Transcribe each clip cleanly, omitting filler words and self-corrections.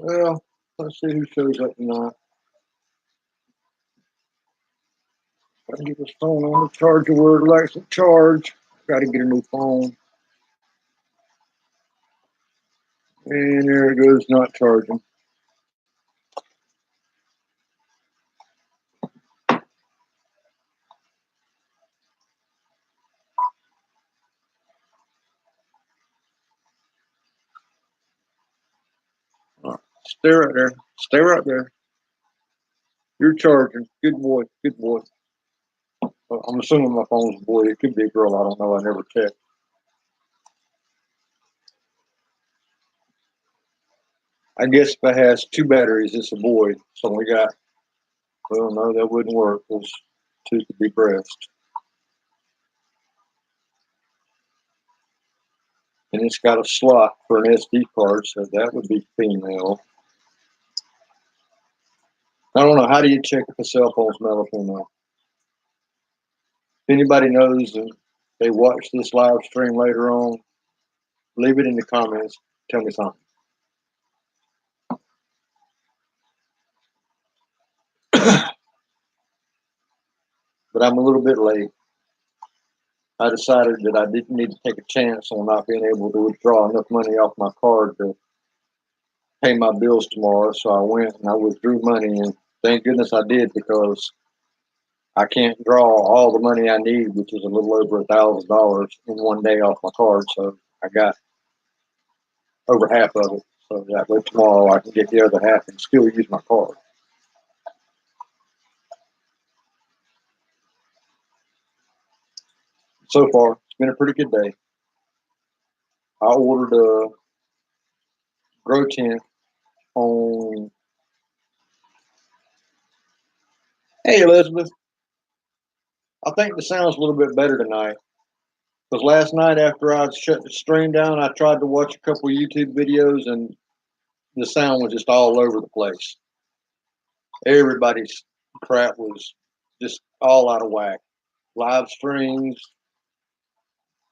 Well, let's see who shows up tonight. I can get this phone on the charger where it likes to charge. Got to get a new phone. And there it goes, not charging. Stay right there. Stay right there. You're charging. Good boy. Good boy. I'm assuming my phone's a boy. It could be a girl. I don't know. I never checked. I guess if it has two batteries, it's a boy. So we got, well, no, that wouldn't work because two could be breast. And it's got a slot for an SD card, so that would be female. I don't know. How do you check if a cell phone's male or female? If anybody knows and they watch this live stream later on, leave it in the comments. Tell me something. But I'm a little bit late. I decided that I didn't need to take a chance on not being able to withdraw enough money off my card to pay my bills tomorrow. So I went and I withdrew money, and thank goodness I did, because I can't draw all the money I need, which is a little over $1,000 in one day off my card. So I got over half of it. So that way tomorrow I can get the other half and still use my card. So far, it's been a pretty good day. I ordered a grow tent on. Hey, Elizabeth. I think the sound's a little bit better tonight. Because last night after I shut the stream down, I tried to watch a couple YouTube videos and the sound was just all over the place. Everybody's crap was just all out of whack. Live streams,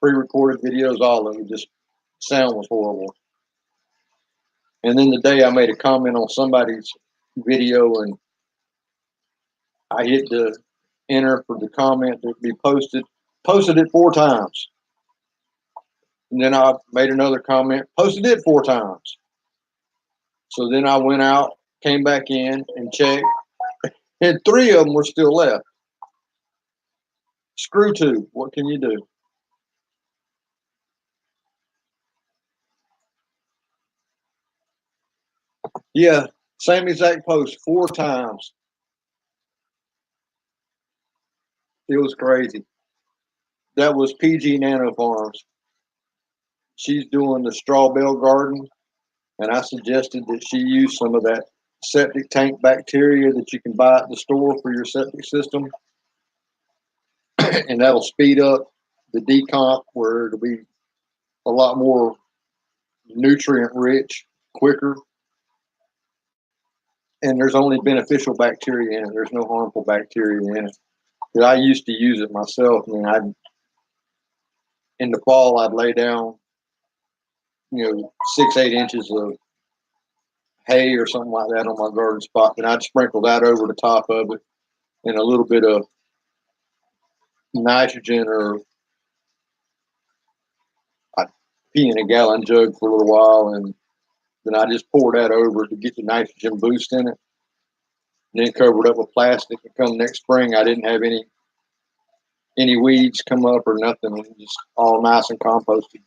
pre-recorded videos, all of it, just sound was horrible. And then the day I made a comment on somebody's video and I hit the enter for the comment to be posted it 4 times. And then I made another comment, posted it 4 times. So then I went out, came back in and checked, and 3 of them were still left. Screw 2. What can you do? Yeah, same exact post 4 times. It was crazy. That was PG Nano Farms. She's doing the straw bale garden, and I suggested that she use some of that septic tank bacteria that you can buy at the store for your septic system, and that'll speed up the decomp where it'll be a lot more nutrient rich quicker. And there's only beneficial bacteria in it. There's no harmful bacteria in it. Because I used to use it myself. I mean, in the fall I'd lay down, 6-8 inches of hay or something like that on my garden spot, and I'd sprinkle that over the top of it, and a little bit of nitrogen, or I'd pee in a gallon jug for a little while, and then I just pour that over to get the nitrogen boost in it, and then cover it up with plastic. And come next spring, I didn't have any weeds come up or nothing. It was just all nice and composted.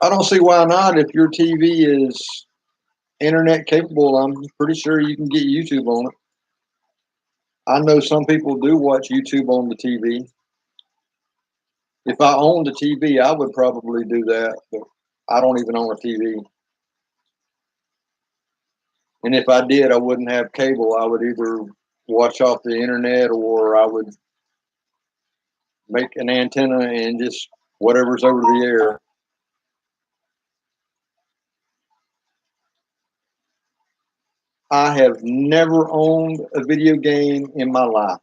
I don't see why not. If your TV is internet capable, I'm pretty sure you can get YouTube on it. I know some people do watch YouTube on the TV. If I owned a TV, I would probably do that, but I don't even own a TV. And if I did, I wouldn't have cable. I would either watch off the internet, or I would make an antenna and just whatever's over the air. I have never owned a video game in my life.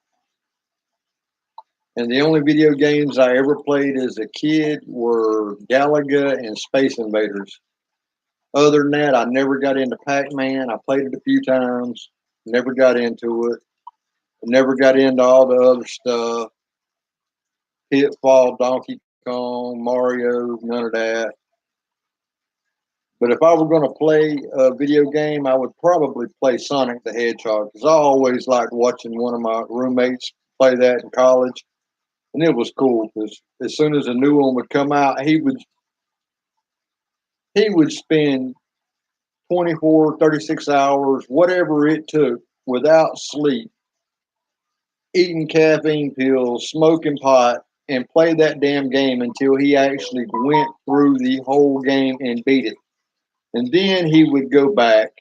And the only video games I ever played as a kid were Galaga and Space Invaders. Other than that, I never got into Pac-Man. I played it a few times, never got into it. Never got into all the other stuff. Pitfall, Donkey Kong, Mario, none of that. But if I were going to play a video game, I would probably play Sonic the Hedgehog because I always liked watching one of my roommates play that in college, and it was cool because as soon as a new one would come out, he would spend 24, 36 hours, whatever it took, without sleep, eating caffeine pills, smoking pot, and play that damn game until he actually went through the whole game and beat it. And then he would go back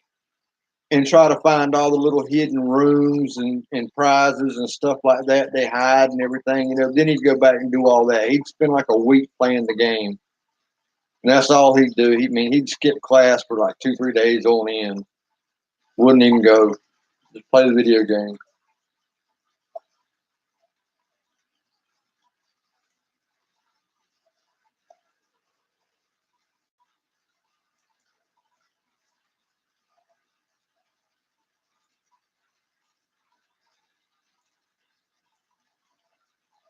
and try to find all the little hidden rooms and prizes and stuff like that they hide and everything. Then he'd go back and do all that. He'd spend like a week playing the game. And that's all he'd do. He'd skip class for like 2, 3 days on end. Wouldn't even go. Just play the video game.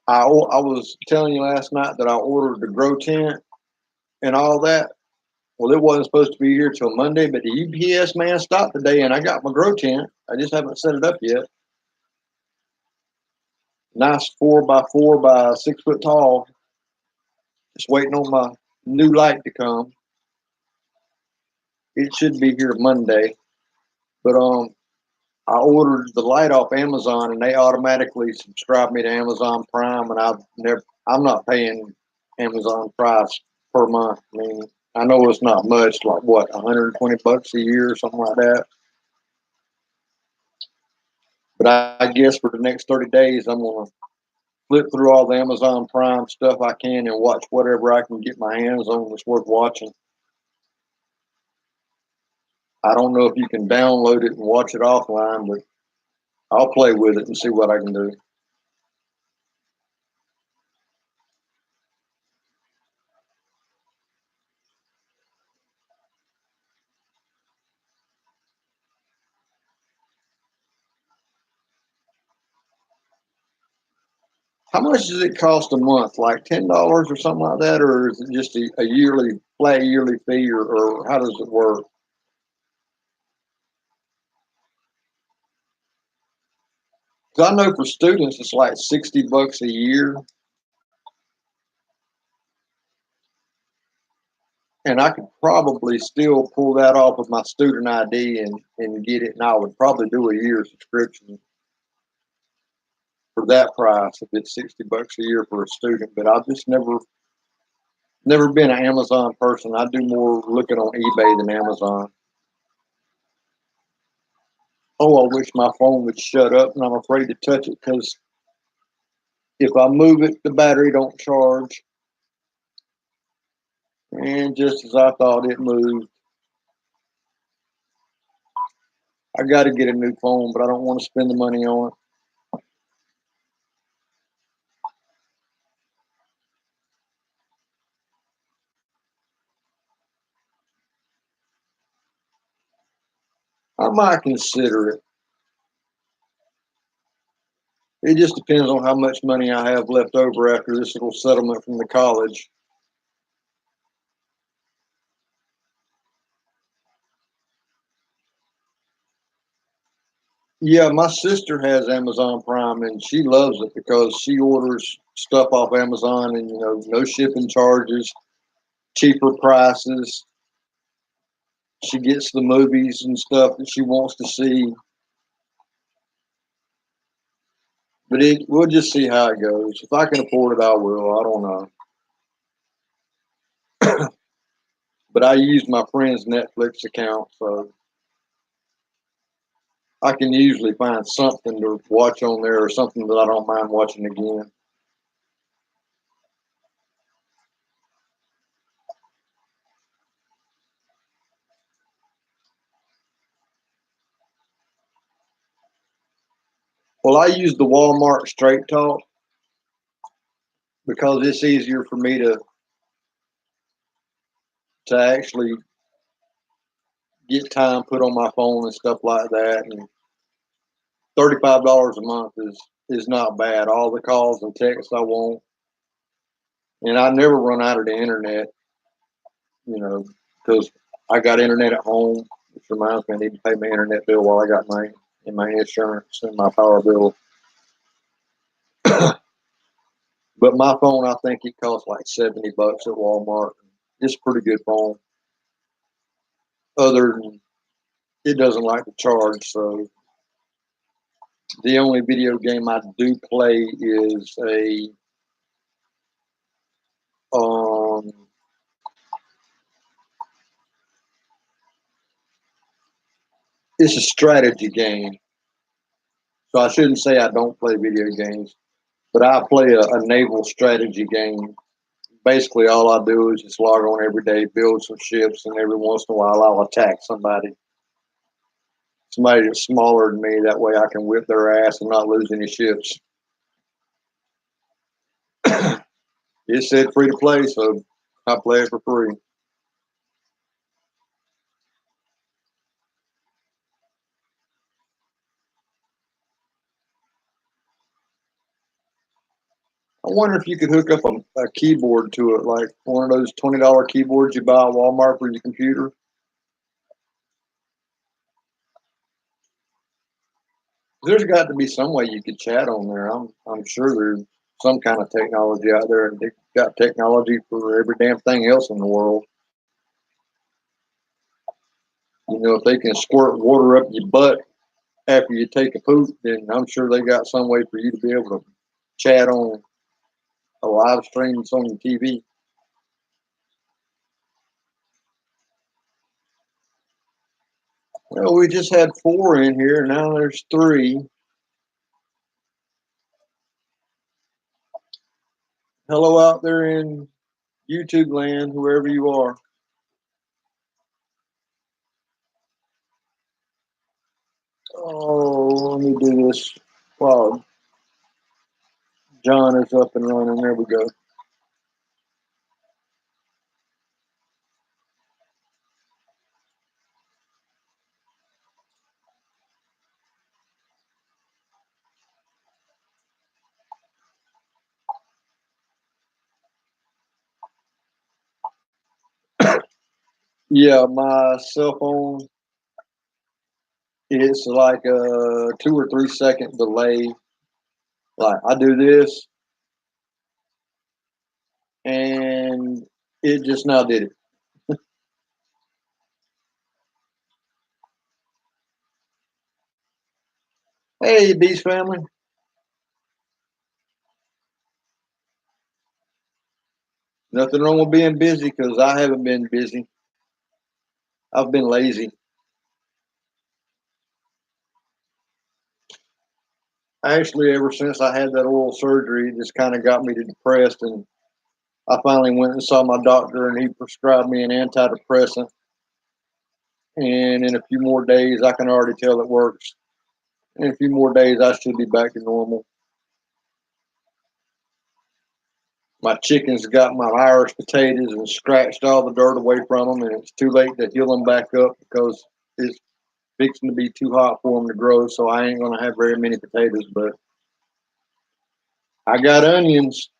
I was telling you last night that I ordered the grow tent and all that. Well, it wasn't supposed to be here till Monday, but the UPS man stopped today and I got my grow tent. I just haven't set it up yet. Nice 4x4 by 6 foot tall. Just waiting on my new light to come. It should be here Monday. But I ordered the light off Amazon and they automatically subscribe me to Amazon Prime, and I'm not paying Amazon price per month. I mean, I know it's not much, like what, $120 a year or something like that. But I guess for the next 30 days, I'm gonna flip through all the Amazon Prime stuff I can and watch whatever I can get my hands on that's worth watching. I don't know if you can download it and watch it offline, but I'll play with it and see what I can do. How much does it cost a month? Like $10 or something like that, or is it just a yearly flat yearly fee, or how does it work? Because I know for students it's like $60 a year, and I could probably still pull that off of my student ID and get it, and I would probably do a year subscription for that price if it's $60 a year for a student. But I've just never been an Amazon person. I do more looking on eBay than Amazon. Oh, I wish my phone would shut up, and I'm afraid to touch it because if I move it, the battery don't charge. And just as I thought, it moved. I got to get a new phone, but I don't want to spend the money on it. I might consider it. It just depends on how much money I have left over after this little settlement from the college. Yeah, my sister has Amazon Prime and she loves it because she orders stuff off Amazon and no shipping charges, cheaper prices. She gets the movies and stuff that she wants to see. But we'll just see how it goes. If I can afford it, I will. I don't know. But I use my friend's Netflix account, so I can usually find something to watch on there or something that I don't mind watching again. Well, I use the Walmart Straight Talk, because it's easier for me to actually get time put on my phone and stuff like that. And $35 a month is not bad. All the calls and texts I want, and I never run out of the internet. You know, because I got internet at home, which reminds me I need to pay my internet bill while I got my insurance and my power bill. But my phone, I think it costs like $70 at Walmart. It's a pretty good phone. Other than it doesn't like to charge, so the only video game I do play is um it's a strategy game. So I shouldn't say I don't play video games, but I play a naval strategy game. Basically, all I do is just log on every day, build some ships, and every once in a while I'll attack somebody that's smaller than me. That way I can whip their ass and not lose any ships. It said free to play, so I play it for free. I wonder if you could hook up a keyboard to it, like one of those $20 keyboards you buy at Walmart for your computer. There's got to be some way you could chat on there. I'm sure there's some kind of technology out there, and they've got technology for every damn thing else in the world. You know, if they can squirt water up your butt after you take a poop, then I'm sure they got some way for you to be able to chat on a live stream that's on your TV. Well, we just had four in here. Now there's three. Hello out there in YouTube land, whoever you are. Oh, let me do this while John is up and running. There we go. Yeah, my cell phone, it's like a 2 or 3 second delay. Like I do this and it just now did it. Hey, Beast family. Nothing wrong with being busy because I haven't been busy. I've been lazy. Actually, ever since I had that oral surgery, it just kind of got me to depressed. And I finally went and saw my doctor, and he prescribed me an antidepressant. And in a few more days, I can already tell it works. In a few more days, I should be back to normal. My chickens got my Irish potatoes and scratched all the dirt away from them, and it's too late to heal them back up because it's fixing to be too hot for them to grow. So I ain't gonna have very many potatoes, but I got onions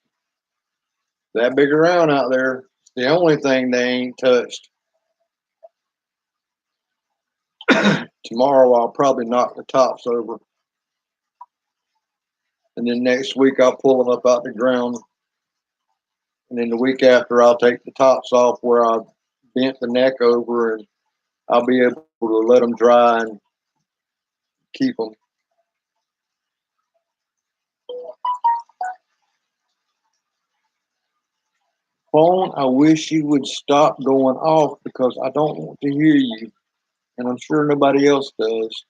that big around out there. It's the only thing they ain't touched. Tomorrow I'll probably knock the tops over, and then next week I'll pull them up out the ground, and then the week after I'll take the tops off where I bent the neck over, and I'll be able to let them dry and keep them. Phone, I wish you would stop going off because I don't want to hear you, and I'm sure nobody else does.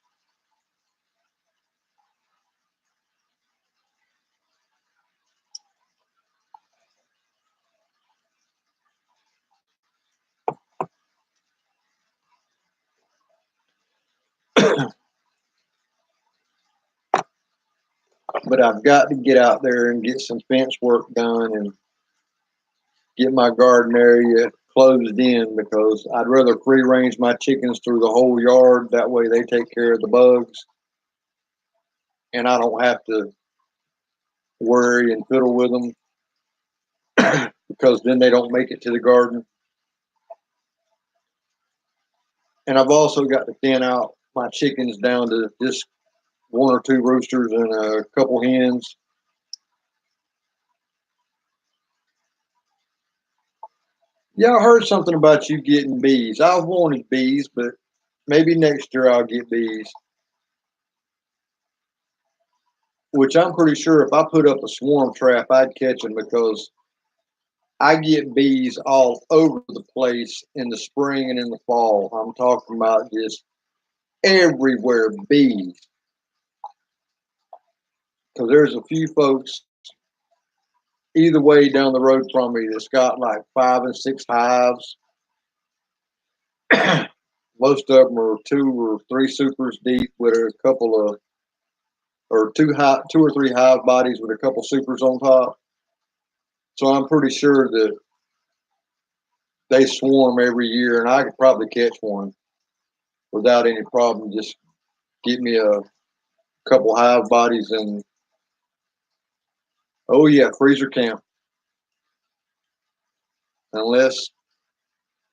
but I've got to get out there and get some fence work done and get my garden area closed in, because I'd rather free range my chickens through the whole yard. That way they take care of the bugs and I don't have to worry and fiddle with them, because then they don't make it to the garden. And I've also got to thin out my chickens down to just one or two roosters and a couple hens. Yeah, I heard something about you getting bees. I've wanted bees, but maybe next year I'll get bees. Which I'm pretty sure if I put up a swarm trap, I'd catch them, because I get bees all over the place in the spring and in the fall. I'm talking about just everywhere bees. Because there's a few folks either way down the road from me that's got like 5 and 6 hives. Most of them are 2 or 3 supers deep with a couple of, or 2 or 3 hive bodies with a couple supers on top. So I'm pretty sure that they swarm every year, and I could probably catch one without any problem. Just get me a couple hive bodies and, oh yeah, freezer camp. Unless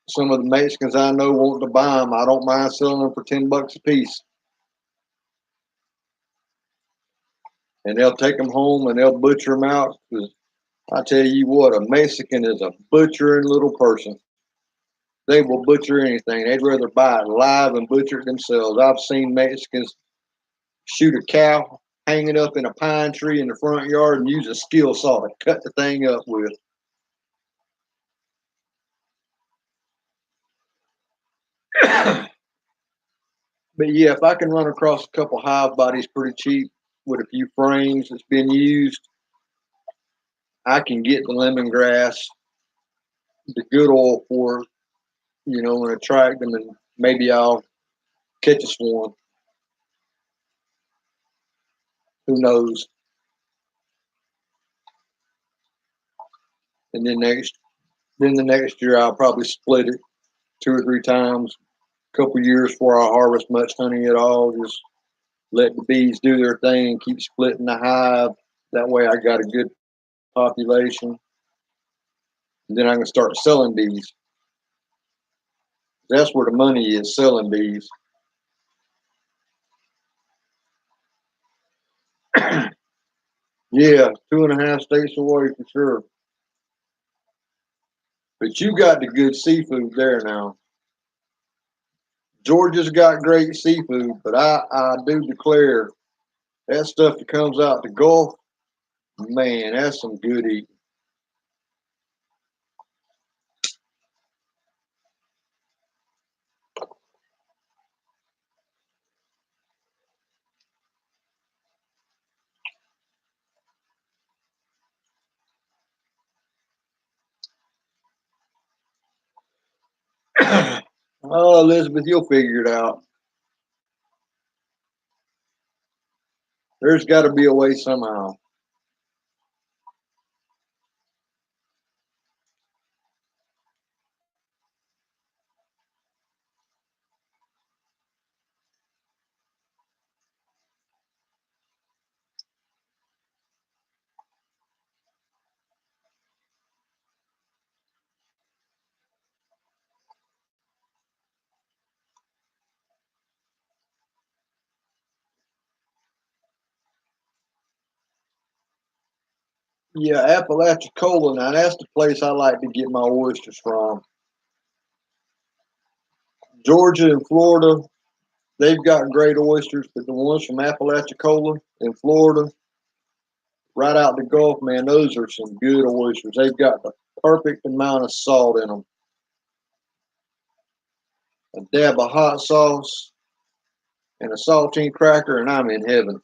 some of the Mexicans I know want to buy them, I don't mind selling them for $10 a piece. And they'll take them home and they'll butcher them out. Because I tell you what, a Mexican is a butchering little person. They will butcher anything. They'd rather buy it live and butcher it themselves. I've seen Mexicans shoot a cow, hang it up in a pine tree in the front yard, and use a skill saw to cut the thing up with. But yeah, if I can run across a couple hive bodies pretty cheap with a few frames that's been used, I can get the lemongrass, the good oil for it, and attract them, and maybe I'll catch a swarm. Who knows? And then the next year I'll probably split it 2 or 3 times. A couple years before I harvest much honey at all, just let the bees do their thing, keep splitting the hive. That way I got a good population. And then I can start selling bees. That's where the money is, selling bees. Yeah, 2.5 states away for sure. But you got the good seafood there now. Georgia's got great seafood, but I do declare that stuff that comes out the Gulf, man, that's some good eating. Oh, Elizabeth, you'll figure it out. There's got to be a way somehow. Yeah, Apalachicola. Now that's the place I like to get my oysters from. Georgia and Florida, they've got great oysters, but the ones from Apalachicola in Florida, right out the Gulf, man, those are some good oysters. They've got the perfect amount of salt in them. A dab of hot sauce and a saltine cracker, and I'm in heaven.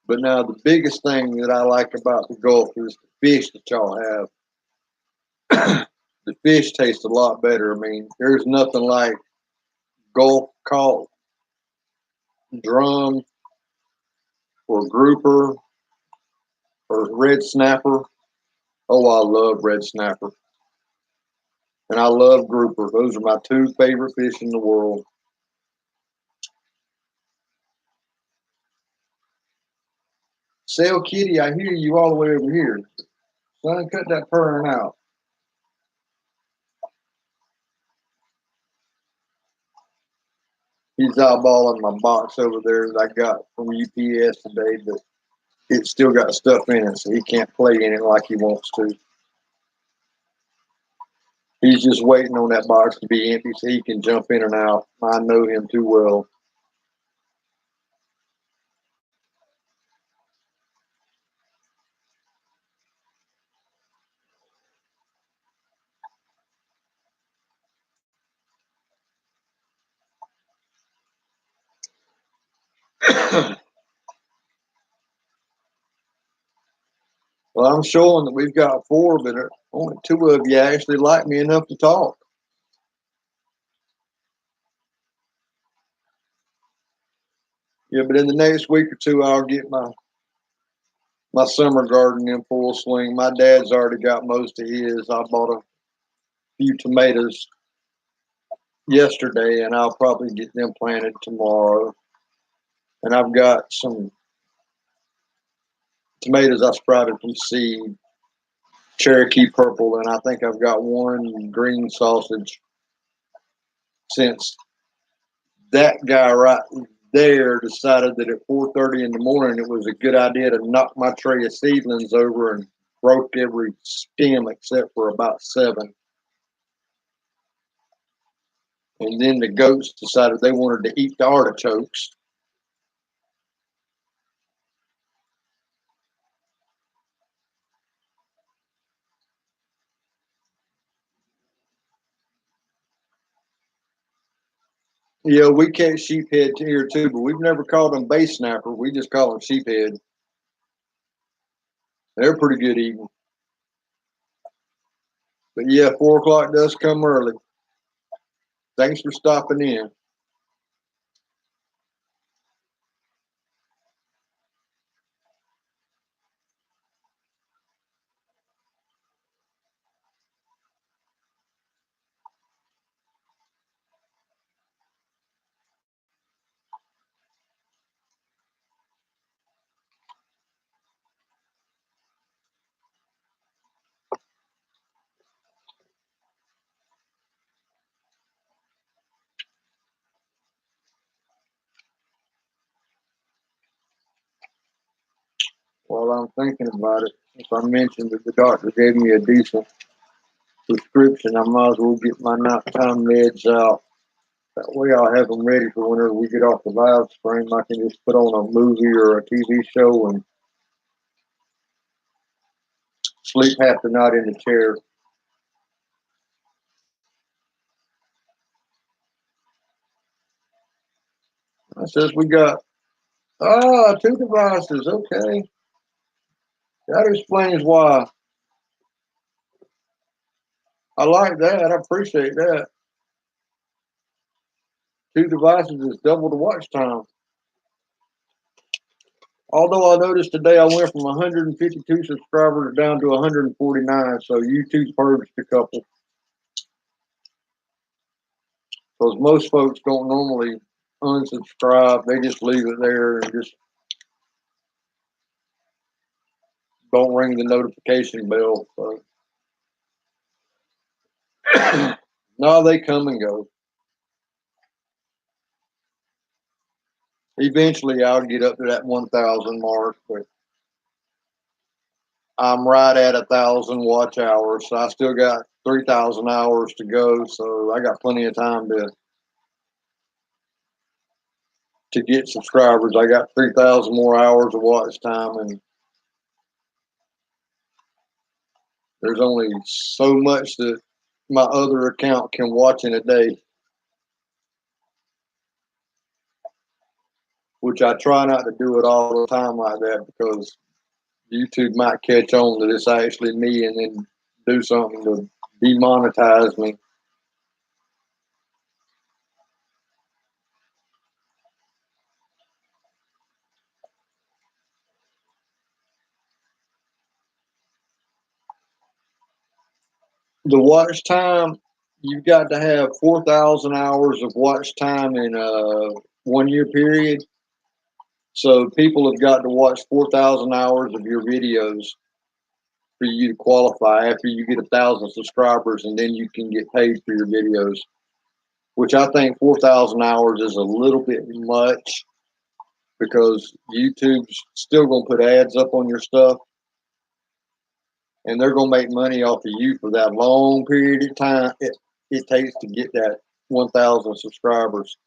But now the biggest thing that I like about the Gulf is the fish that y'all have. the fish taste a lot better. I mean, there's nothing like Gulf caught drum or grouper or red snapper. Oh, I love red snapper. And I love grouper. Those are my two favorite fish in the world. Sail Kitty, I hear you all the way over here. Son, cut that purring out. He's eyeballing my box over there that I got from UPS today, but it's still got stuff in it, so he can't play in it like he wants to. He's just waiting on that box to be empty so he can jump in and out. I know him too well. Well, I'm showing that we've got four, but only two of you actually like me enough to talk. Yeah, but in the next week or two, I'll get my summer garden in full swing. My dad's already got most of his. I bought a few tomatoes yesterday, and I'll probably get them planted tomorrow. And I've got some tomatoes I sprouted from seed, Cherokee purple, and I think I've got one green sausage. Since that guy right there decided that at 4:30 in the morning it was a good idea to knock my tray of seedlings over and broke every stem except for about 7. And then the goats decided they wanted to eat the artichokes. Yeah, we catch sheephead here too, but we've never called them bay snapper. We just call them sheephead. They're pretty good eating. But yeah, 4 o'clock does come early. Thanks for stopping in. While I'm thinking about it, if I mentioned that the doctor gave me a decent prescription, I might as well get my nighttime meds out. That way I'll have them ready for whenever we get off the live stream. I can just put on a movie or a TV show and sleep half the night in the chair. It says we got, 2 devices. Okay. That explains why. I like that. I appreciate that. 2 devices is double the watch time. Although I noticed today I went from 152 subscribers down to 149, so YouTube purged a couple. Because most folks don't normally unsubscribe, they just leave it there and just don't ring the notification bell. So. No, they come and go. Eventually, I'll get up to that 1,000 mark, but I'm right at 1,000 watch hours. So I still got 3,000 hours to go. So I got plenty of time to get subscribers. I got 3,000 more hours of watch time, and there's only so much that my other account can watch in a day, which I try not to do it all the time like that because YouTube might catch on that it's actually me and then do something to demonetize me. The watch time, you've got to have 4,000 hours of watch time in a 1 year period. So people have got to watch 4,000 hours of your videos for you to qualify after you get 1,000 subscribers, and then you can get paid for your videos, which I think 4,000 hours is a little bit much because YouTube's still going to put ads up on your stuff, and they're going to make money off of you for that long period of time it takes to get that 1,000 subscribers.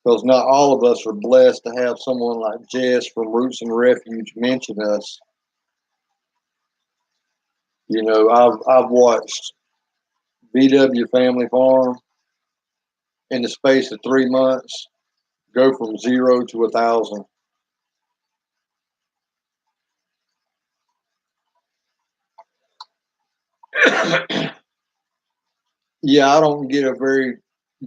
Because not all of us are blessed to have someone like Jess from Roots and Refuge mention us. You know, I've watched VW Family Farm in the space of 3 months go from 0 to 1,000. Yeah, I don't get a very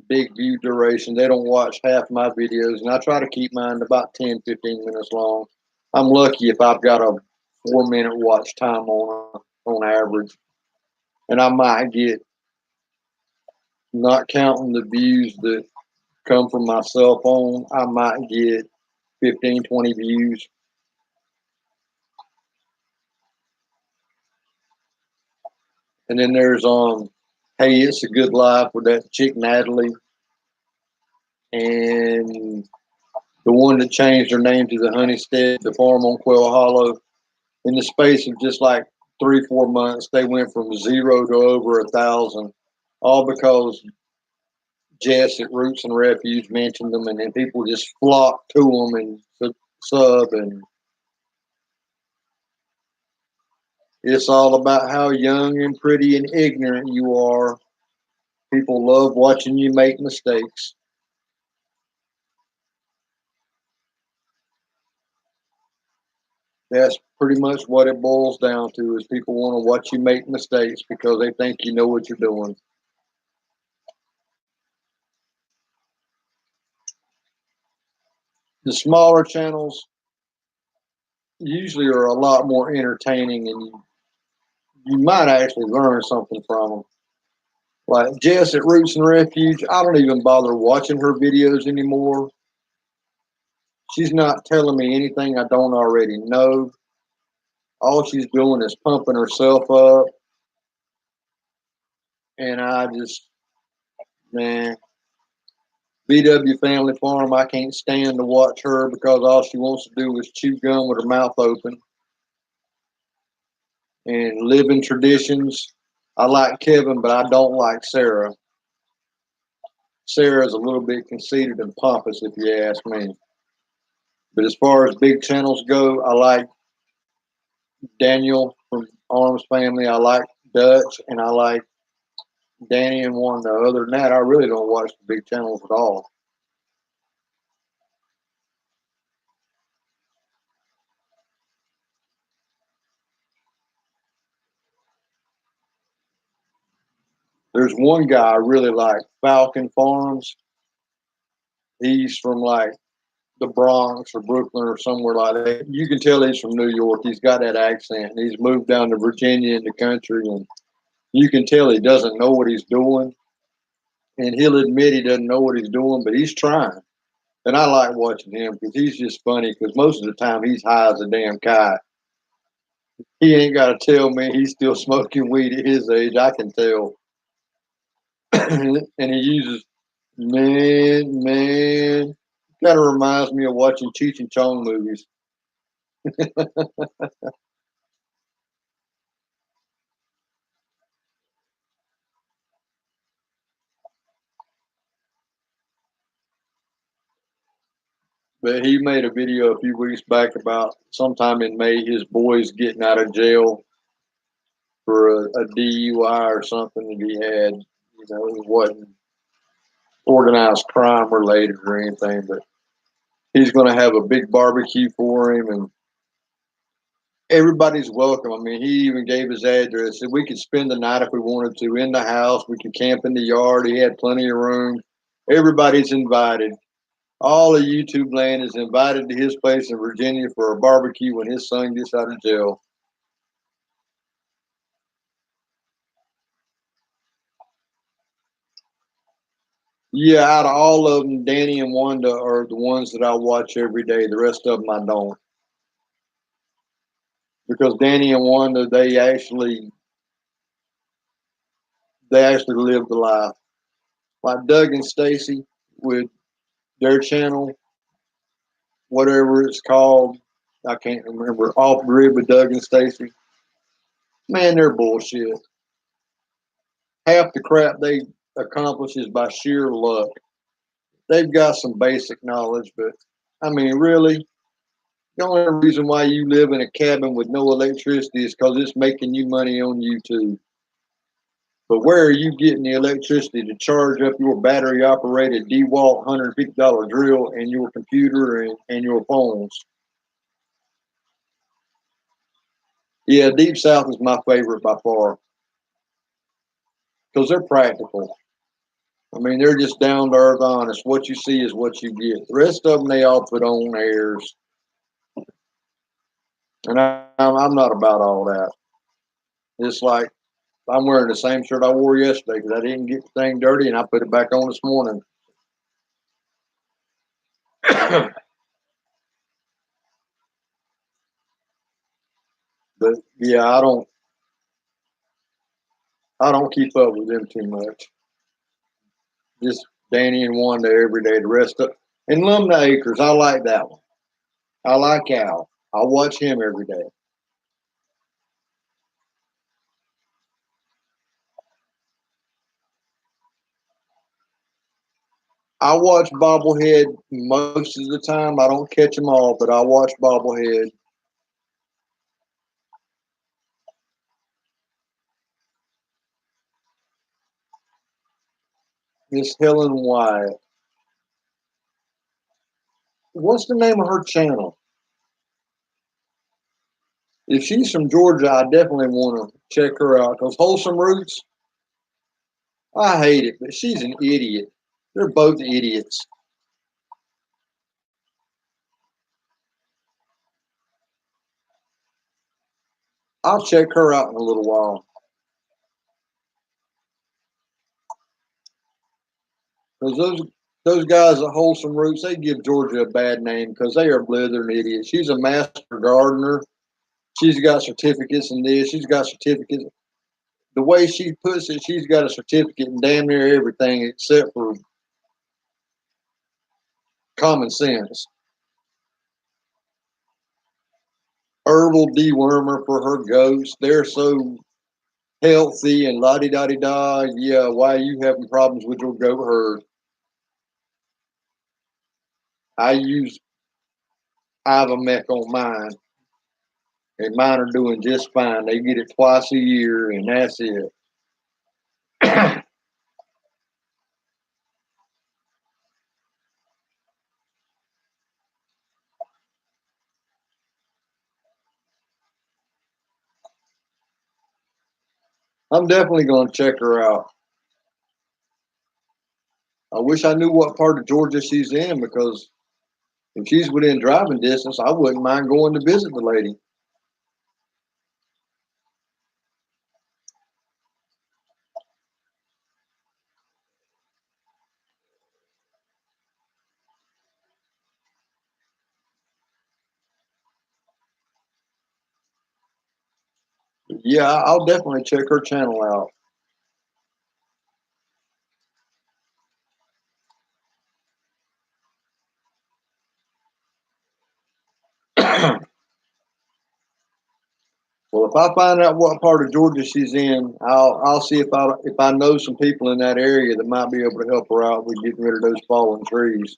big view duration. They don't watch half my videos, and I try to keep mine about 10, 15 minutes long. I'm lucky if I've got a 4 minute watch time on average, and I might get, not counting the views that come from my cell phone, I might get 15, 20 views. And then there's Hey, It's a Good Life with that chick Natalie, and the one that changed her name to the Honeystead, the farm on Quail Hollow. In the space of just like 3, 4 months, they went from 0 to over 1,000, all because Jess at Roots and Refuge mentioned them, and then people just flocked to them and sub. And it's all about how young and pretty and ignorant you are. People love watching you make mistakes. That's pretty much what it boils down to, is people want to watch you make mistakes because they think you know what you're doing. The smaller channels usually are a lot more entertaining, and you might actually learn something from them. Like Jess at Roots and Refuge, I don't even bother watching her videos anymore. She's not telling me anything I don't already know. All she's doing is pumping herself up, and I just, man, VW Family Farm, I can't stand to watch her because all she wants to do is chew gum with her mouth open. And Living Traditions, I like Kevin, but I don't like Sarah. Sarah's a little bit conceited and pompous, if you ask me. But as far as big channels go, I like Daniel from Arms Family. I like Dutch, and I like Danny and Wanda. Other than that, I really don't watch the big channels at all. There's one guy I really like, Falcon Farms. He's from like the Bronx or Brooklyn or somewhere like that. You can tell he's from New York. He's got that accent. He's moved down to Virginia in the country, and you can tell he doesn't know what he's doing. And he'll admit he doesn't know what he's doing, but he's trying. And I like watching him because he's just funny, because most of the time he's high as a damn kite. He ain't got to tell me he's still smoking weed at his age. I can tell. And he uses, man. Kind of reminds me of watching Cheech and Chong movies. But he made a video a few weeks back about sometime in May, his boys getting out of jail for a DUI or something that he had. You know, it wasn't organized crime related or anything, but he's going to have a big barbecue for him, and Everybody's welcome. I mean, he even gave his address. Said we could spend the night if we wanted to in the house. We could camp in the yard. He had plenty of room. Everybody's invited. All of YouTube land is invited to his place in Virginia for a barbecue when his son gets out of jail. Yeah, out of all of them, Danny and Wanda are the ones that I watch every day. The rest of them I don't, because Danny and Wanda they actually live the life. Like Doug and Stacy with their channel, whatever it's called, I can't remember. Off grid with Doug and Stacy. Man, they're bullshit. Half the crap they accomplish is by sheer luck. They've got some basic knowledge, but I mean, really, the only reason why you live in a cabin with no electricity is because it's making you money on YouTube. But where are you getting the electricity to charge up your battery operated DeWalt $150 drill and your computer and your phones? Yeah, Deep South is my favorite by far because they're practical. I mean, they're just down to earth, honest. What you see is what you get. The rest of them, they all put on airs, and I'm not about all that. It's like I'm wearing the same shirt I wore yesterday because I didn't get the thing dirty, and I put it back on this morning. But yeah, I don't keep up with them too much. Just Danny and Wanda every day. The rest of and Lumna Acres, I like that one. I like Al. I watch him every day. I watch Bobblehead most of the time. I don't catch them all, but I watch Bobblehead. Miss Helen Wyatt. What's the name of her channel? If she's from Georgia, I definitely want to check her out because Wholesome Roots, I hate it, but she's an idiot. They're both idiots. I'll check her out in a little while because those guys at Wholesome Roots, they give Georgia a bad name because they are blithering idiots. She's a master gardener. She's got certificates in this. She's got certificates. The way she puts it, she's got a certificate in damn near everything except for common sense. Herbal dewormer for her goats. They're so healthy and la di da di da. Yeah, why are you having problems with your goat herd? I use Ivamec on mine, and mine are doing just fine. They get it twice a year, and that's it. I'm definitely going to check her out. I wish I knew what part of Georgia she's in because if she's within driving distance, I wouldn't mind going to visit the lady. Yeah, I'll definitely check her channel out. Well, if I find out what part of Georgia she's in, I'll see if I know some people in that area that might be able to help her out with getting rid of those fallen trees.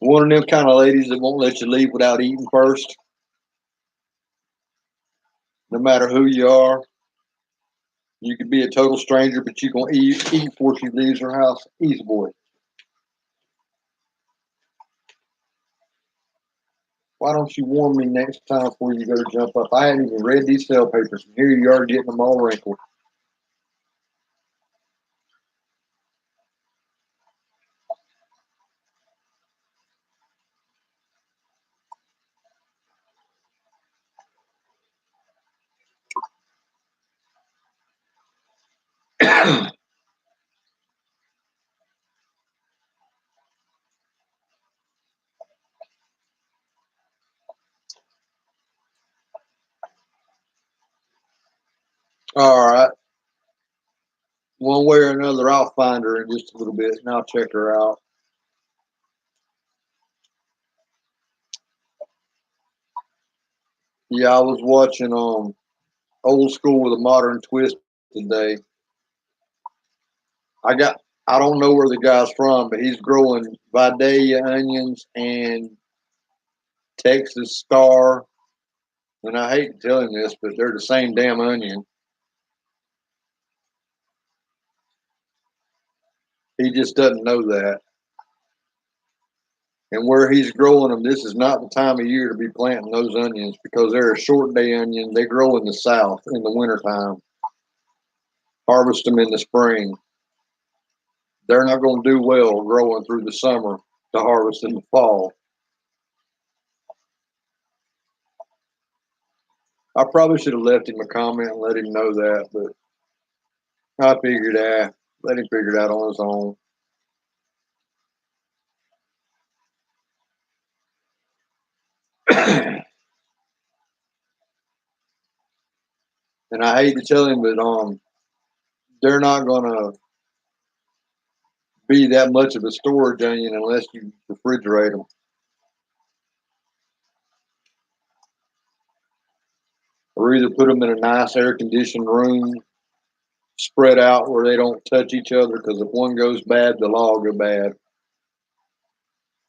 One of them kind of ladies that won't let you leave without eating first, no matter who you are. You could be a total stranger, but you gonna eat before she leaves her house. Easy boy. Why don't you warn me next time before you go to jump up? I hadn't even read these sale papers, and here you are getting them all wrinkled. All right. One way or another, I'll find her in just a little bit, and I'll check her out. Yeah, I was watching Old School with a Modern Twist today. I got I don't know where the guy's from, but he's growing Vidalia onions and Texas Star. And I hate to tell him this, but they're the same damn onion. He just doesn't know that. And where he's growing them, this is not the time of year to be planting those onions because they're a short day onion. They grow in the south in the wintertime. Harvest them in the spring. They're not going to do well growing through the summer to harvest in the fall. I probably should have left him a comment and let him know that, but I figured, let him figure it out on his own. And I hate to tell him, but they're not gonna be that much of a storage onion unless you refrigerate them, or either put them in a nice air conditioned room, spread out where they don't touch each other. Because if one goes bad, they'll all go bad.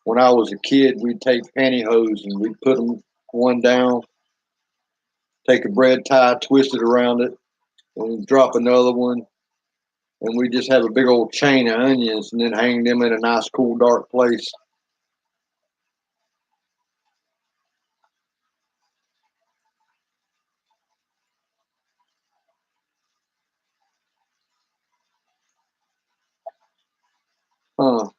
When I was a kid, we'd take pantyhose and we'd put them one down, take a bread tie, twist it around it, and drop another one, and we just have a big old chain of onions, and then hang them in a nice, cool, dark place. Huh.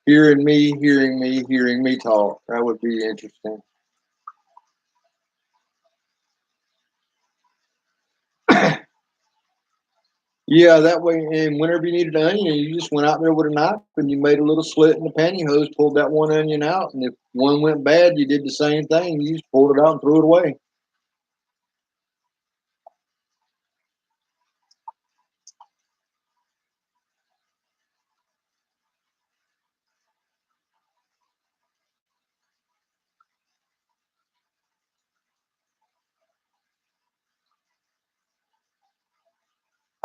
Hearing me talk. That would be interesting. Yeah, that way, and whenever you needed an onion, you just went out there with a knife and you made a little slit in the pantyhose, pulled that one onion out, and if one went bad, you did the same thing. You just pulled it out and threw it away.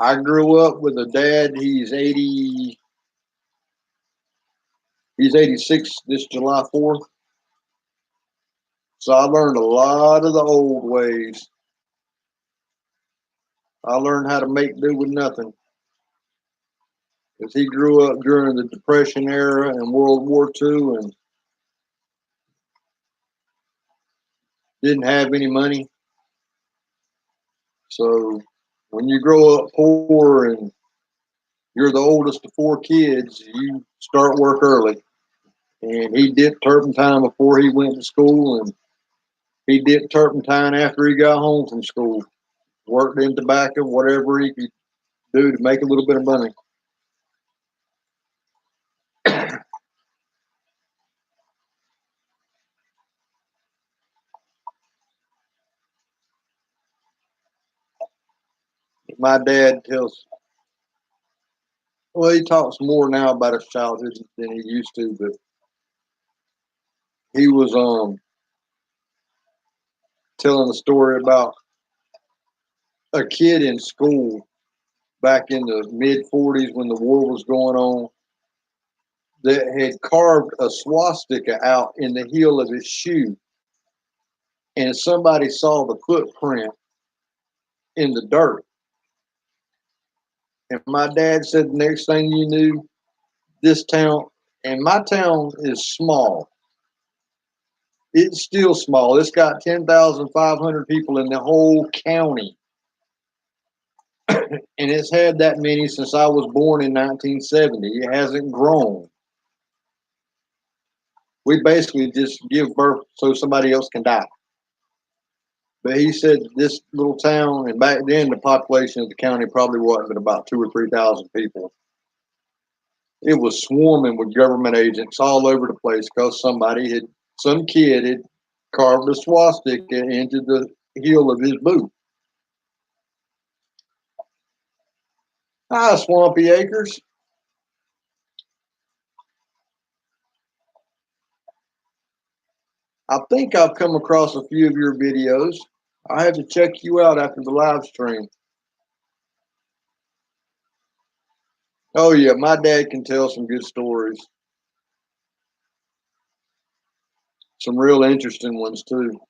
I grew up with a dad. He's 86 this July 4th. So I learned a lot of the old ways. I learned how to make do with nothing. Because he grew up during the Depression era and World War II and didn't have any money. So when you grow up poor and you're the oldest of four kids, you start work early. And he dipped turpentine before he went to school, and he dipped turpentine after he got home from school. Worked in tobacco, whatever he could do to make a little bit of money. My dad tells, well, he talks more now about his childhood than he used to, but he was telling a story about a kid in school back in the mid-40s when the war was going on that had carved a swastika out in the heel of his shoe. And somebody saw the footprint in the dirt. And my dad said the next thing you knew, this town, and my town is small. It's still small. It's got 10,500 people in the whole county. And it's had that many since I was born in 1970. It hasn't grown. We basically just give birth so somebody else can die. But he said this little town, and back then the population of the county probably wasn't but about 2,000 or 3,000 people. It was swarming with government agents all over the place because some kid had carved a swastika into the heel of his boot. Hi, Swampy Acres. I think I've come across a few of your videos. I had to check you out after the live stream. Oh yeah, my dad can tell some good stories. Some real interesting ones too.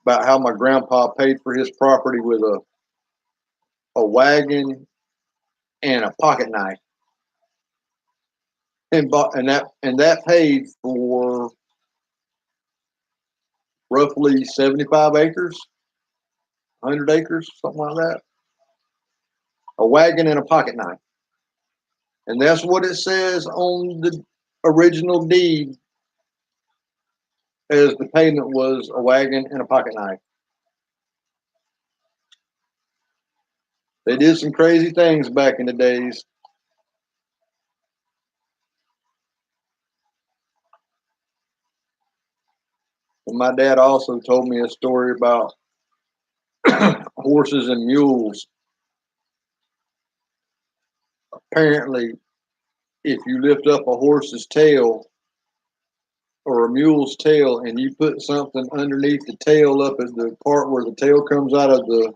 About how my grandpa paid for his property with a wagon and a pocket knife. And that paid for roughly 75 acres, 100 acres, something like that. A wagon and a pocket knife. And that's what it says on the original deed, as the payment was a wagon and a pocket knife. They did some crazy things back in the days. And my dad also told me a story about horses and mules. Apparently, if you lift up a horse's tail or a mule's tail and you put something underneath the tail up at the part where the tail comes out of the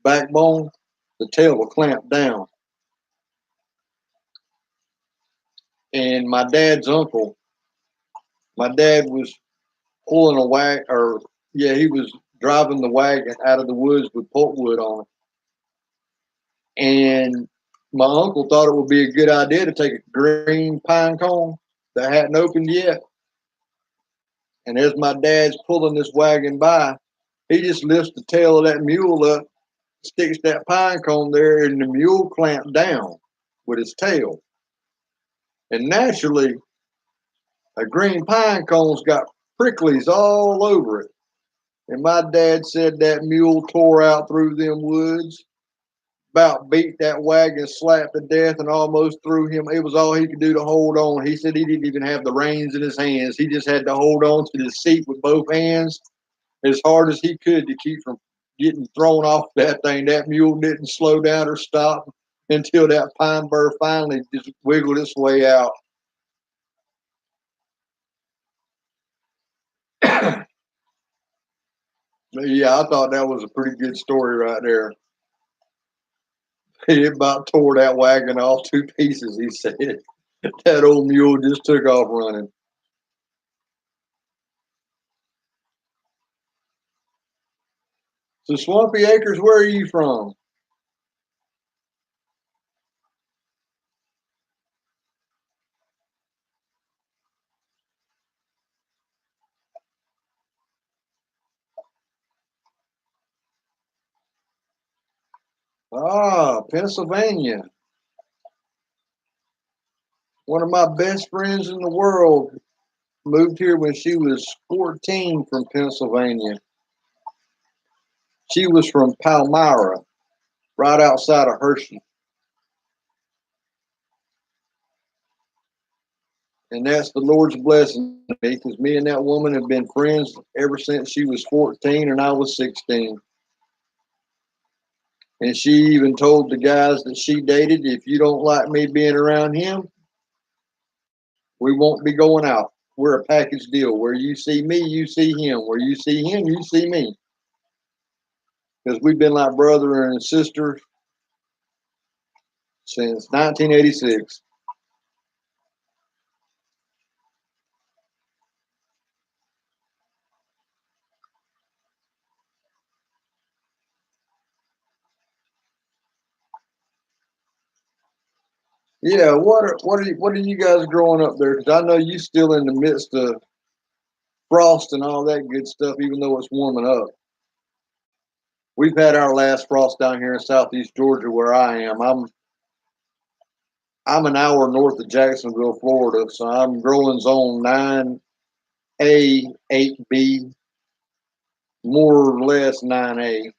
backbone, the tail will clamp down. And my dad's uncle, my dad was pulling a wagon, he was driving the wagon out of the woods with pulpwood on it. And my uncle thought it would be a good idea to take a green pine cone that hadn't opened yet. And as my dad's pulling this wagon by, he just lifts the tail of that mule up, sticks that pine cone there, and the mule clamped down with his tail. And naturally, a green pine cone's got pricklies all over it. And my dad said that mule tore out through them woods, about beat that wagon slap to death, and almost threw him. It was all he could do to hold on. He said he didn't even have the reins in his hands. He just had to hold on to the seat with both hands as hard as he could to keep from getting thrown off that thing. That mule didn't slow down or stop until that pine burr finally just wiggled its way out. Yeah, I thought that was a pretty good story right there. He about tore that wagon off two pieces, he said. That old mule just took off running. So, Swampy Acres, where are you from? Ah, Pennsylvania. One of my best friends in the world moved here when she was 14 from Pennsylvania. She was from Palmyra, right outside of Hershey. And that's the Lord's blessing to me, because me and that woman have been friends ever since she was 14 and I was 16. And she even told the guys that she dated, if you don't like me being around him, we won't be going out. we're a package deal. Where you see me, you see him. Where you see him, you see me. Because we've been like brother and sister since 1986. Yeah, what are you guys growing up there? Because I know you still in the midst of frost and all that good stuff, even though it's warming up. We've had our last frost down here in southeast Georgia, where I am. I'm an hour north of Jacksonville, Florida, so I'm growing zone 9A, 8B, more or less 9A.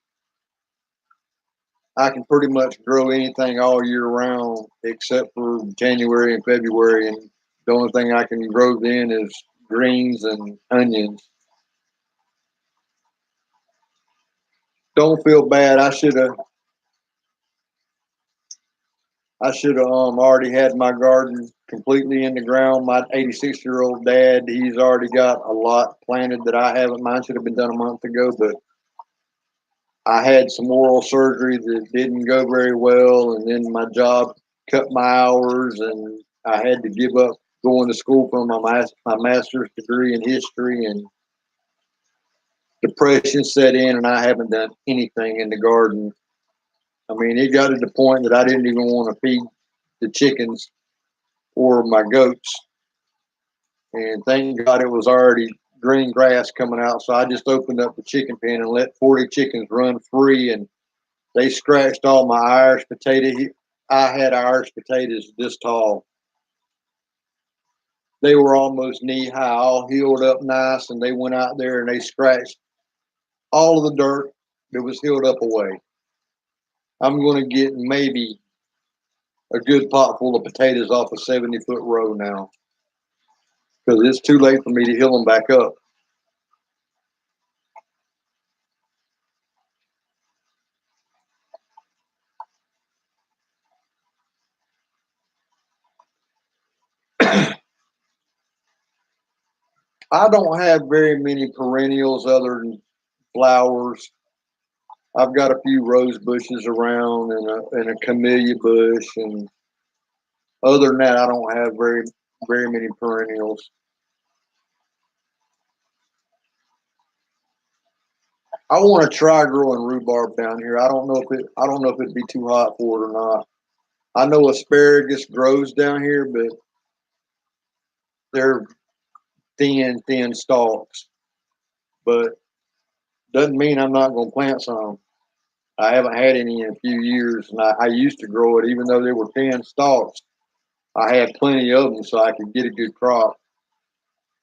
I can pretty much grow anything all year round except for January and February, and the only thing I can grow then is greens and onions. Don't feel bad. I should have already had my garden completely in the ground. My 86-year-old dad, he's already got a lot planted that I haven't. Mine should have been done a month ago, but I had some oral surgery that didn't go very well, and then my job cut my hours, and I had to give up going to school for my master's degree in history, and depression set in, and I haven't done anything in the garden. I mean, it got to the point that I didn't even want to feed the chickens or my goats, and thank God it was already green grass coming out, so I just opened up the chicken pen and let 40 chickens run free, and they scratched all my Irish potato. I had Irish potatoes this tall. They were almost knee high, all healed up nice, and they went out there and they scratched all of the dirt that was healed up away. I'm going to get maybe a good pot full of potatoes off a 70-foot row now because it's too late for me to heal them back up. I don't have very many perennials other than flowers. I've got a few rose bushes around and a camellia bush, and other than that, I don't have very many perennials. I want to try growing rhubarb down here. I don't know if it'd be too hot for it or not. I know asparagus grows down here, but they're thin stalks. But doesn't mean I'm not going to plant some. I haven't had any in a few years, and I used to grow it, even though they were thin stalks. I had plenty of them, so I could get a good crop,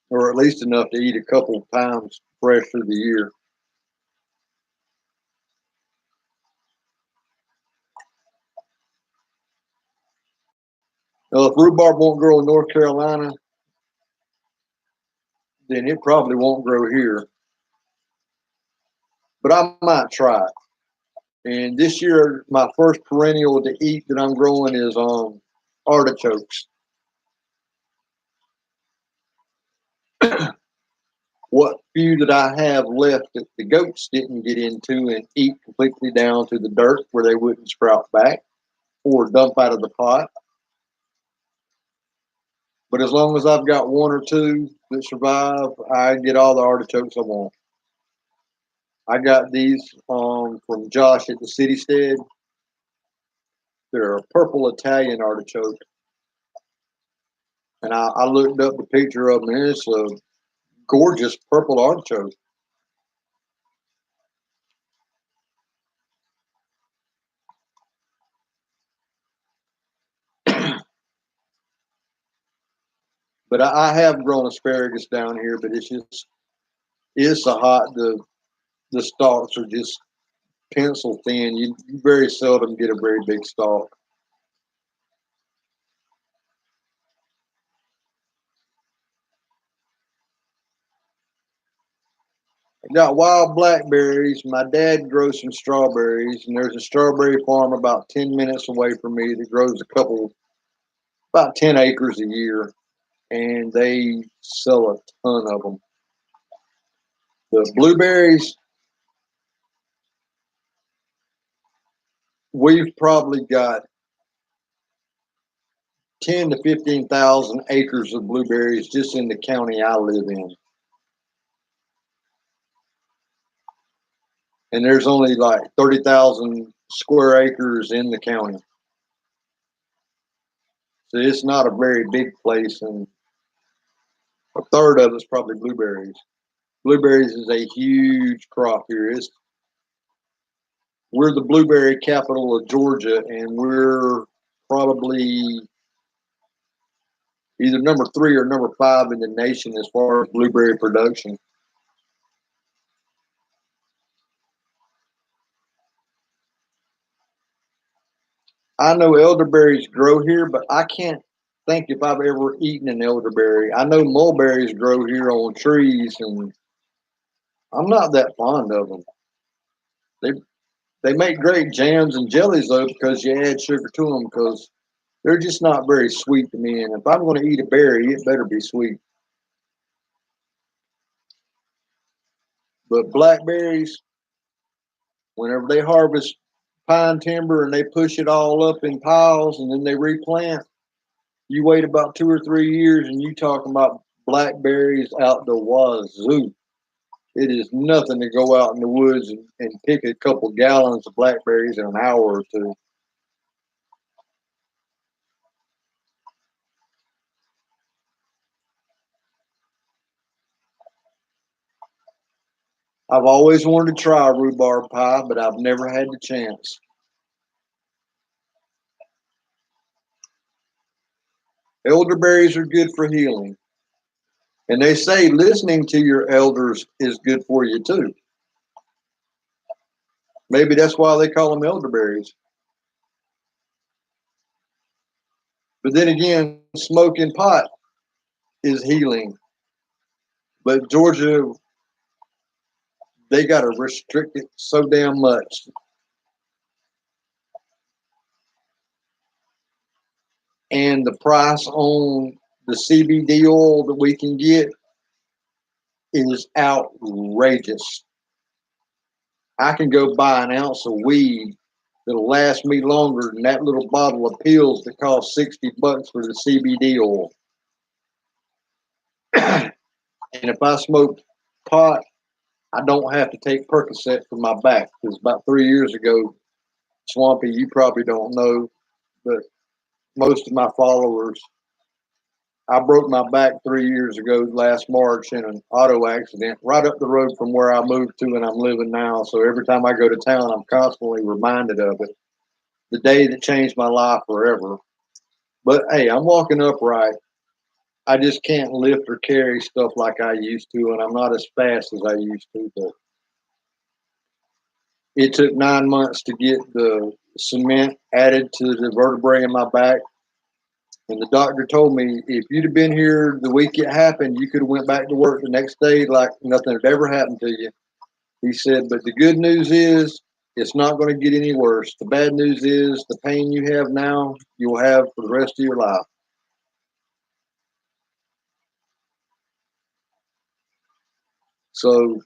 or at least enough to eat a couple times fresh through the year. Now, if rhubarb won't grow in North Carolina, then it probably won't grow here. But I might try it. And this year, my first perennial to eat that I'm growing is artichokes. What few that I have left that the goats didn't get into and eat completely down to the dirt where they wouldn't sprout back or dump out of the pot. But as long as I've got one or two that survive, I get all the artichokes I want. I got these from Josh at the City Stead. They're a purple Italian artichoke. And I looked up the picture of them, and it's a gorgeous purple artichoke. But I have grown asparagus down here, but it's so hot. The stalks are just pencil thin. You very seldom get a very big stalk. I got wild blackberries. My dad grows some strawberries, and there's a strawberry farm about 10 minutes away from me that grows about 10 acres a year. and they sell a ton of them. The blueberries, we've probably got 10 to 15,000 acres of blueberries just in the county I live in. And there's only like 30,000 square acres in the county. So it's not a very big place, and a third of it's probably blueberries. Blueberries is a huge crop here. We're the blueberry capital of Georgia, and we're probably either number 3 or number 5 in the nation as far as blueberry production. I know elderberries grow here, but I can't think if I've ever eaten an elderberry. I know mulberries grow here on trees, and I'm not that fond of them. They they make great jams and jellies though because you add sugar to them because they're just not very sweet to me. And if I'm going to eat a berry, it better be sweet. But blackberries, whenever they harvest pine timber and they push it all up in piles and then they replant, you wait about 2 or 3 years and you talking about blackberries out the wazoo. It is nothing to go out in the woods and pick a couple gallons of blackberries in an hour or two. I've always wanted to try rhubarb pie, but I've never had the chance. Elderberries are good for healing. And they say listening to your elders is good for you too. Maybe that's why they call them elderberries. But then again, smoking pot is healing. But Georgia, they got to restrict it so damn much. And the price on the CBD oil that we can get is outrageous. I can go buy an ounce of weed that'll last me longer than that little bottle of pills that cost $60 for the CBD oil. And if I smoke pot, I don't have to take Percocet for my back. Because about 3 years ago, Swampy, you probably don't know, but most of my followers, I broke my back 3 years ago last March in an auto accident right up the road from where I moved to and I'm living now. So every time I go to town, I'm constantly reminded of it. The day that changed my life forever. But hey, I'm walking upright. I just can't lift or carry stuff like I used to, and I'm not as fast as I used to. But it took 9 months to get the cement added to the vertebrae in my back. And the doctor told me if you'd have been here the week it happened, you could have went back to work the next day like nothing had ever happened to you. He said, but the good news is it's not going to get any worse. The bad news is the pain you have now, you'll have for the rest of your life. So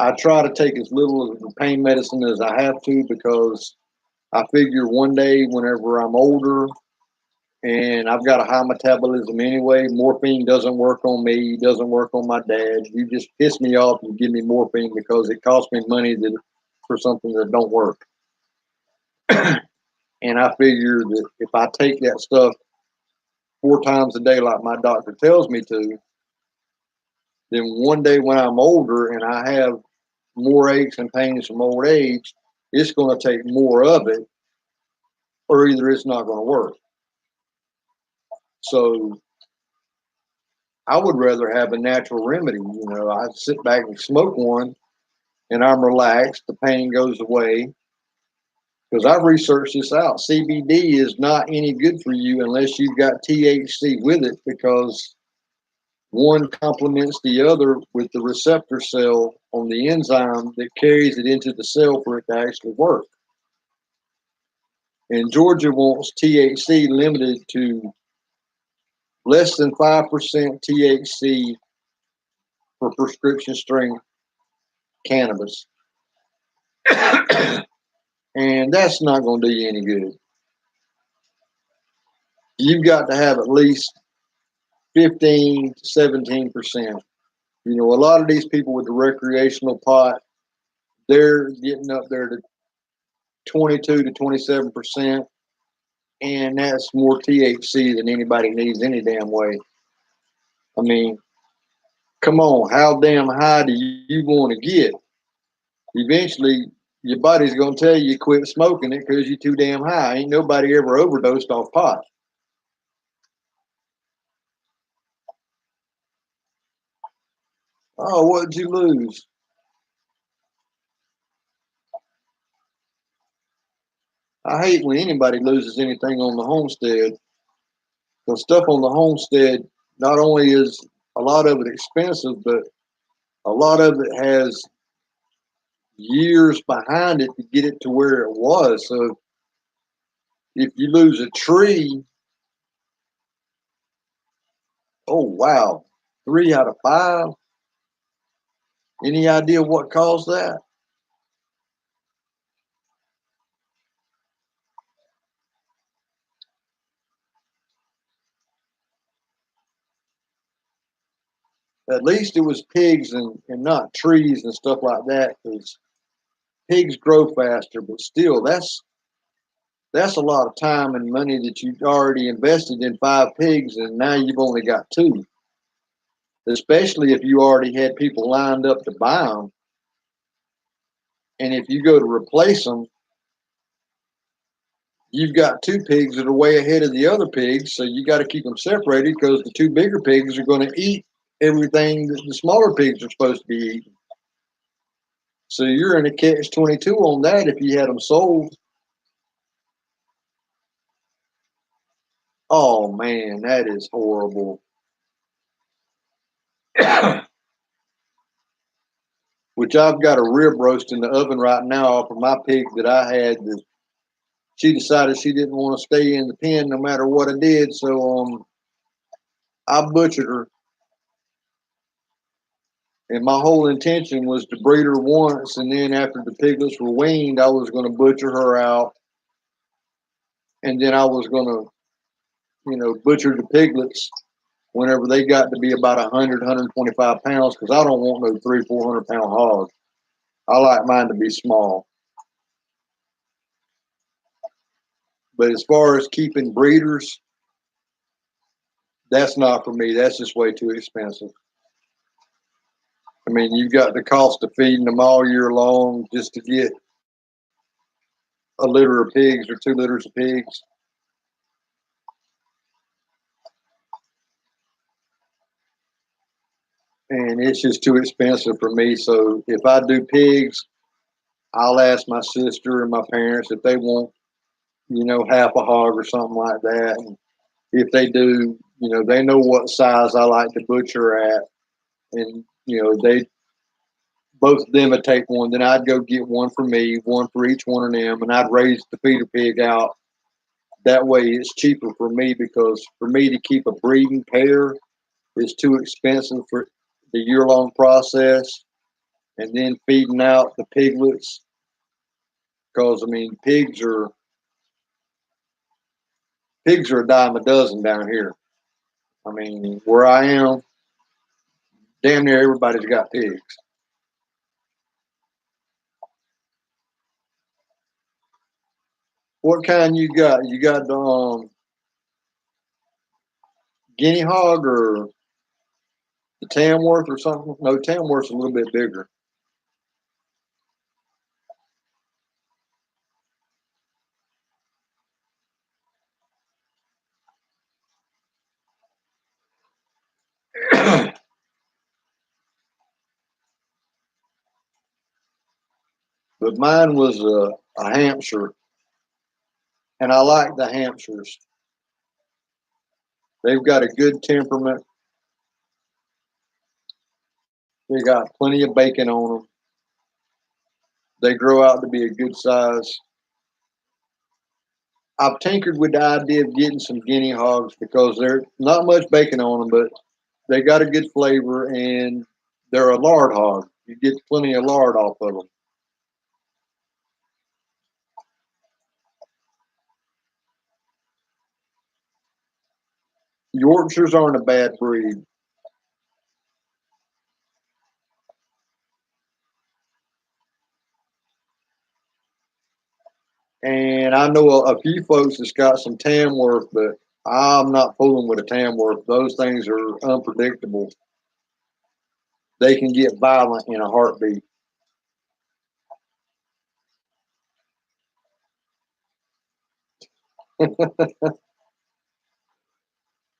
I try to take as little of the pain medicine as I have to because I figure one day, whenever I'm older and I've got a high metabolism anyway, morphine doesn't work on me, doesn't work on my dad. You just piss me off and give me morphine because it costs me money for something that don't work. And I figure that if I take that stuff 4 times a day, like my doctor tells me to, then one day when I'm older and I have more aches and pains from old age, it's going to take more of it, or either it's not going to work. So I would rather have a natural remedy. I sit back and smoke one and I'm relaxed. The pain goes away because I've researched this out. CBD is not any good for you unless you've got THC with it because one complements the other with the receptor cell on the enzyme that carries it into the cell for it to actually work. And Georgia wants THC limited to less than 5% THC for prescription strength cannabis. And that's not going to do you any good. You've got to have at least 15 to 17%. You know, a lot of these people with the recreational pot, they're getting up there to 22 to 27%, and that's more THC than anybody needs any damn way. I mean, come on, how damn high do you want to get? Eventually, your body's going to tell you quit smoking it because you're too damn high. Ain't nobody ever overdosed off pot. Oh, what did you lose? I hate when anybody loses anything on the homestead. The stuff on the homestead, not only is a lot of it expensive, but a lot of it has years behind it to get it to where it was. So if you lose a tree, oh wow, 3 out of 5. Any idea what caused that? At least it was pigs and not trees and stuff like that, because pigs grow faster, but still that's a lot of time and money that you've already invested in 5 pigs, and now you've only got 2. Especially if you already had people lined up to buy them. And if you go to replace them, you've got 2 pigs that are way ahead of the other pigs. So you got to keep them separated because the 2 bigger pigs are going to eat everything that the smaller pigs are supposed to be eating. So you're in a catch-22 on that if you had them sold. Oh man, that is horrible. Which I've got a rib roast in the oven right now off of my pig that I had. That she decided she didn't want to stay in the pen no matter what I did, so I butchered her. And my whole intention was to breed her once, and then after the piglets were weaned, I was going to butcher her out, and then I was going to, butcher the piglets whenever they got to be about 100, 125 pounds, because I don't want no 300, 400 pound hogs. I like mine to be small. But as far as keeping breeders, that's not for me. That's just way too expensive. I mean, you've got the cost of feeding them all year long just to get a litter of pigs or 2 litters of pigs. And it's just too expensive for me. So if I do pigs, I'll ask my sister and my parents if they want, half a hog or something like that. And if they do, they know what size I like to butcher at. And, they both of them would take one. Then I'd go get one for me, one for each one of them, and I'd raise the feeder pig out. That way it's cheaper for me, because for me to keep a breeding pair is too expensive for the year-long process, and then feeding out the piglets. Because I mean, pigs are a dime a dozen down here. I mean, where I am, damn near everybody's got pigs. What kind you got? You got the guinea hog or the Tamworth or something? No, Tamworth's a little bit bigger. But mine was a Hampshire, and I like the Hampshires. They've got a good temperament. They got plenty of bacon on them. They grow out to be a good size. I've tinkered with the idea of getting some guinea hogs because they're not much bacon on them, but they got a good flavor and they're a lard hog. You get plenty of lard off of them. Yorkshires aren't a bad breed. And I know a few folks that's got some Tamworth, but I'm not fooling with a Tamworth. Those things are unpredictable. They can get violent in a heartbeat.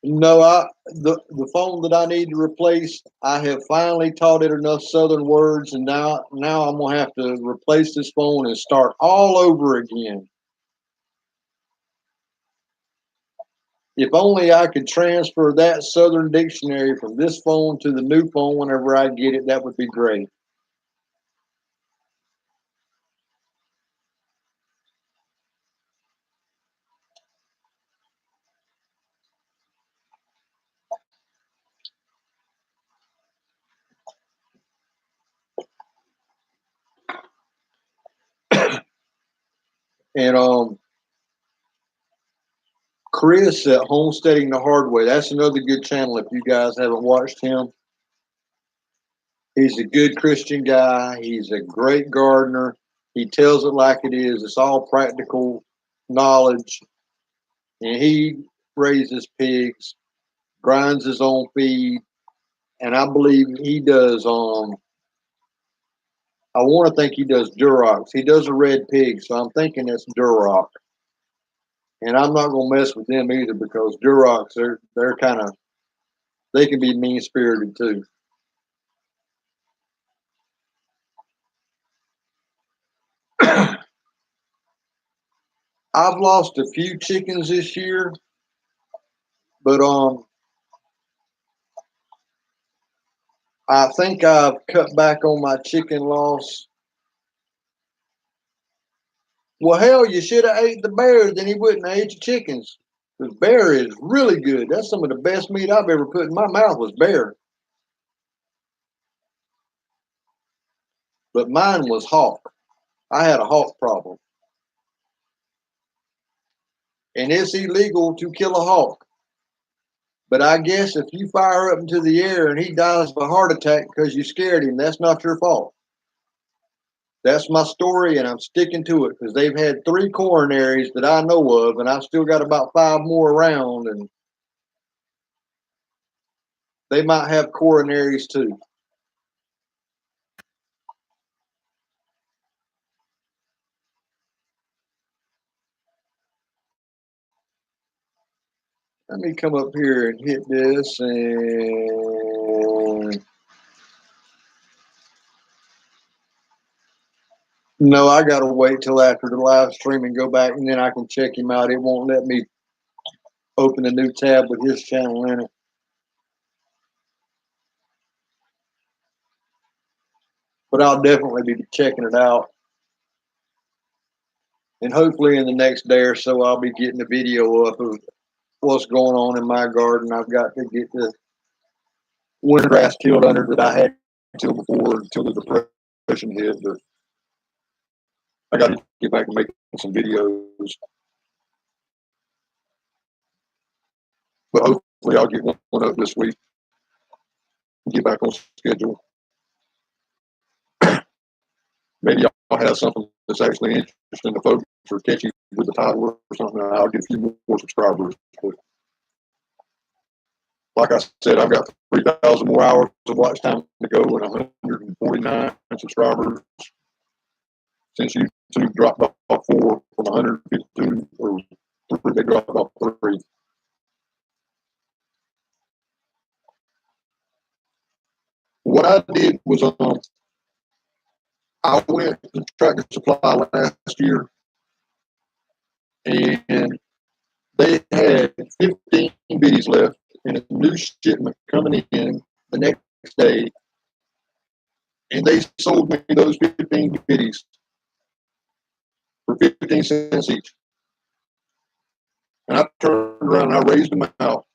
No, the phone that I need to replace, I have finally taught it enough Southern words, and now I'm gonna have to replace this phone and start all over again. If only I could transfer that Southern dictionary from this phone to the new phone whenever I get it, that would be great. And Chris at Homesteading the Hard Way, that's another good channel if you guys haven't watched him. He's a good Christian guy. He's a great gardener. He tells it like it is. It's all practical knowledge. And he raises pigs, grinds his own feed, and I believe he does. I want to think he does Durocs. He does a red pig, so I'm thinking it's Duroc. And I'm not gonna mess with them either because Durocs they're kind of they can be mean spirited too. I've lost a few chickens this year, but I think I've cut back on my chicken loss. Well, hell, you should have ate the bear, then he wouldn't have ate your chickens. Because bear is really good. That's some of the best meat I've ever put in my mouth was bear. But mine was hawk. I had a hawk problem. And it's illegal to kill a hawk. But I guess if you fire up into the air and he dies of a heart attack because you scared him, that's not your fault. That's my story, and I'm sticking to it because they've had 3 coronaries that I know of, and I've still got about 5 more around, and they might have coronaries too. Let me come up here and hit this, and no, I gotta wait till after the live stream and go back, and then I can check him out. It won't let me open a new tab with his channel in it. But I'll definitely be checking it out. And hopefully in the next day or so, I'll be getting a video up of what's going on in my garden. I've got to get the winter grass tilled under that I had till before, until the depression hit. But I got to get back and make some videos. But hopefully I'll get one up this week and get back on schedule. Maybe I'll have something that's actually interesting to folks or catchy with the title or something. I'll get a few more subscribers. But like I said, I've got 3,000 more hours of watch time to go and 149 subscribers since YouTube dropped off 4 from 152, or 3, they dropped off 3. What I did was I went to Tractor Supply last year, and they had 15 biddies left, and a new shipment coming in the next day, and they sold me those 15 biddies for 15 cents each. And I turned around and I raised them out.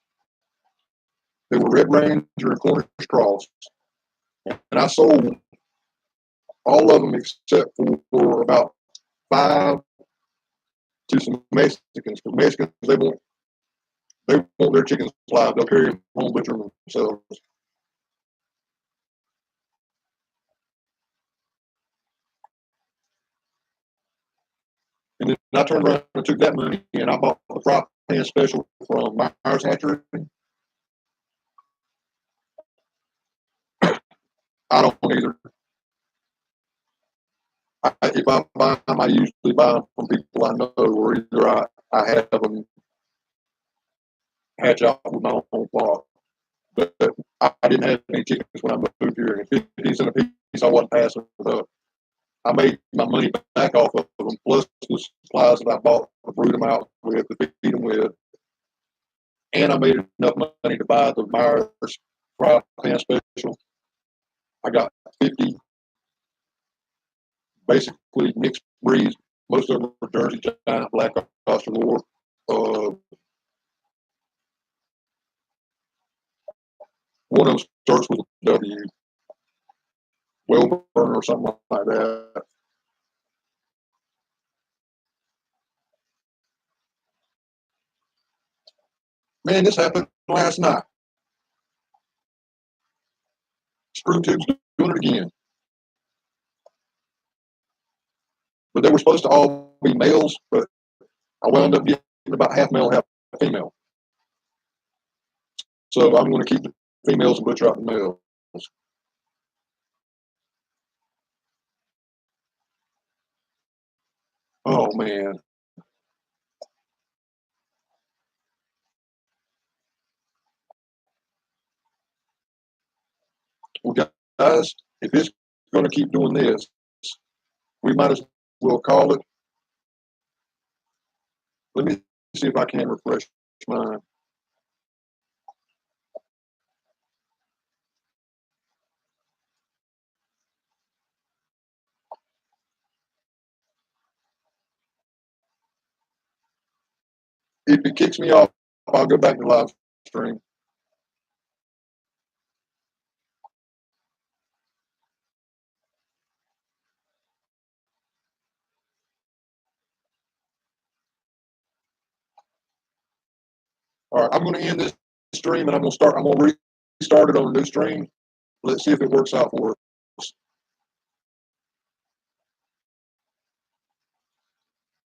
They were Red Ranger and Cornish Cross. And I sold all of them except for about 5 to some Mexicans. Because Mexicans, they want their chickens live. They'll carry them home, butcher them themselves. And then I turned around and took that money and I bought the fry pan special from Myers Hatchery. I don't either. If I buy them, I usually buy them from people I know, or either I have them hatch out with my own flock. But I didn't have any chickens when I moved here. And 50 cents a piece, I wasn't passing it up. I made my money back off of them, plus the supplies that I bought to brood them out with, to feed them with. And I made enough money to buy the Myers fry pan special. I got 50 basically mixed breeds. Most of them were Jersey Giant, Black Australorp. One of them starts with a W, Wellburn or something like that. Man, this happened last night. Screw tubes doing it again. But they were supposed to all be males, but I wound up getting about half male, half female. So I'm going to keep the females and butcher out the males. Oh, man. Well, guys, if it's going to keep doing this, we might as well call it. Let me see if I can refresh mine. If it kicks me off, I'll go back to live stream. All right, I'm going to end this stream and I'm going to restart it on a new stream. Let's see if it works out for us.